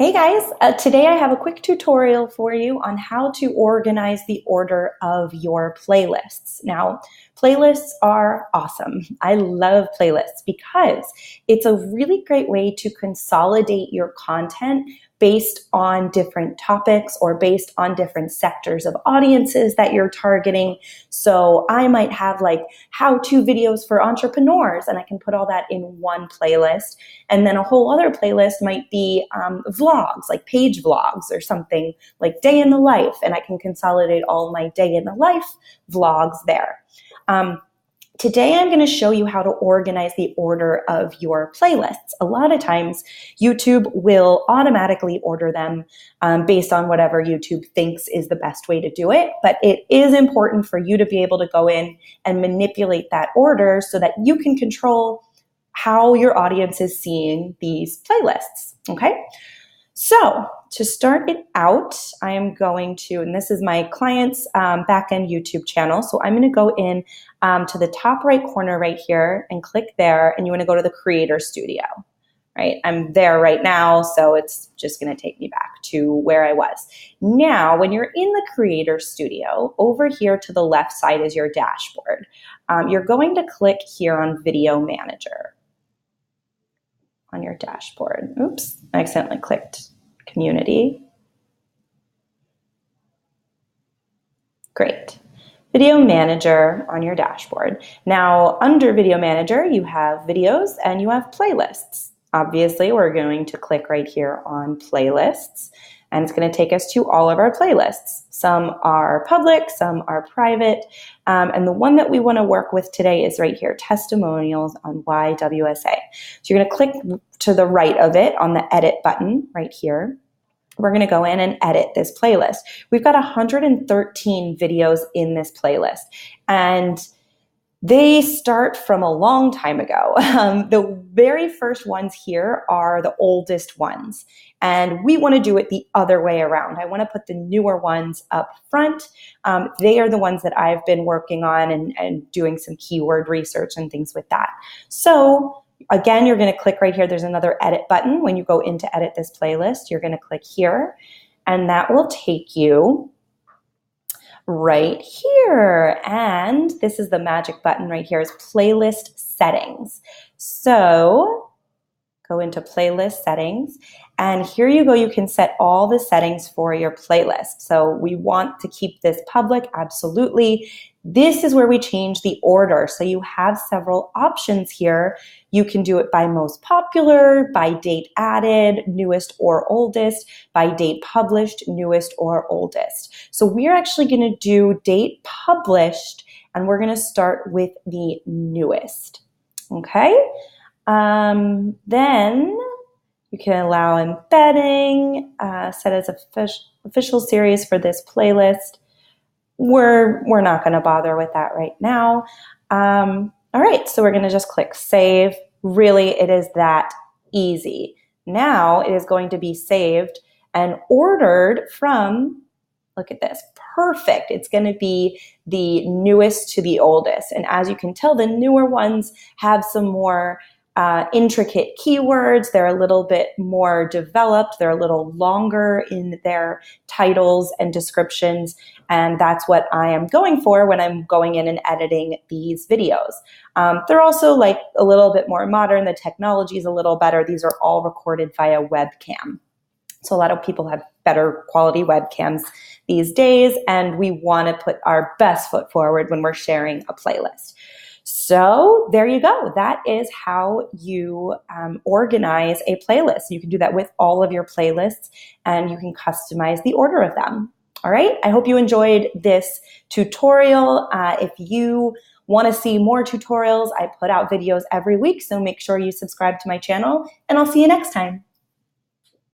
Hey guys, today I have a quick tutorial for you on how to organize the order of your playlists. Now, playlists are awesome. I love playlists because it's a really great way to consolidate your content based on different topics or based on different sectors of audiences that you're targeting. So I might have like how-to videos for entrepreneurs, and I can put all that in one playlist. And then a whole other playlist might be vlogs, like Paige vlogs or something like day in the life. And I can consolidate all my day in the life vlogs there. Today, I'm going to show you how to organize the order of your playlists. A lot of times, YouTube will automatically order them based on whatever YouTube thinks is the best way to do it. But it is important for you to be able to go in and manipulate that order so that you can control how your audience is seeing these playlists, okay? So to start it out, I am going to, and this is my client's backend YouTube channel. So I'm going to go in to the top right corner right here and click there, and you want to go to the Creator Studio, right? I'm there right now, so it's just going to take me back to where I was. Now, when you're in the Creator Studio, over here to the left side is your dashboard. You're going to click here on Video Manager on your dashboard. Oops, I accidentally clicked Community. Great. Video Manager on your dashboard. Now, under Video Manager, you have videos and you have playlists. Obviously, we're going to click right here on Playlists, and it's going to take us to all of our playlists. Some are public, some are private, and the one that we want to work with today is right here, Testimonials on YWSA. So you're going to click to the right of it on the Edit button right here. We're going to go in and edit this playlist. We've got 113 videos in this playlist, and they start from a long time ago. The very first ones here are the oldest ones, and we want to do it the other way around. I want to put the newer ones up front. They are the ones that I've been working on and doing some keyword research and things with that. So again, you're going to click right here. There's another edit button. When you go in to edit this playlist, you're going to click here, and that will take you right here. And this is the magic button right here, is playlist settings. So go into playlist settings, and here you go. You can set all the settings for your playlist. So we want to keep this public, absolutely. This is where we change the order. So you have several options here. You can do it by most popular, by date added, newest or oldest, by date published, newest or oldest. So we're actually going to do date published, and we're going to start with the newest. Okay? Then you can allow embedding, set as official series for this playlist. We're not going to bother with that right now. All right, so we're going to just click Save. Really, it is that easy. Now it is going to be saved and ordered from, look at this, perfect. It's going to be the newest to the oldest. And as you can tell, the newer ones have some more intricate keywords. They're a little bit more developed. They're a little longer in their titles and descriptions. And that's what I am going for when I'm going in and editing these videos. They're also like a little bit more modern. The technology is a little better. These are all recorded via webcam. So a lot of people have better quality webcams these days, and we want to put our best foot forward when we're sharing a playlist. So there you go. That is how you organize a playlist. You can do that with all of your playlists, and you can customize the order of them. All right. I hope you enjoyed this tutorial. If you want to see more tutorials, I put out videos every week, so make sure you subscribe to my channel, and I'll see you next time.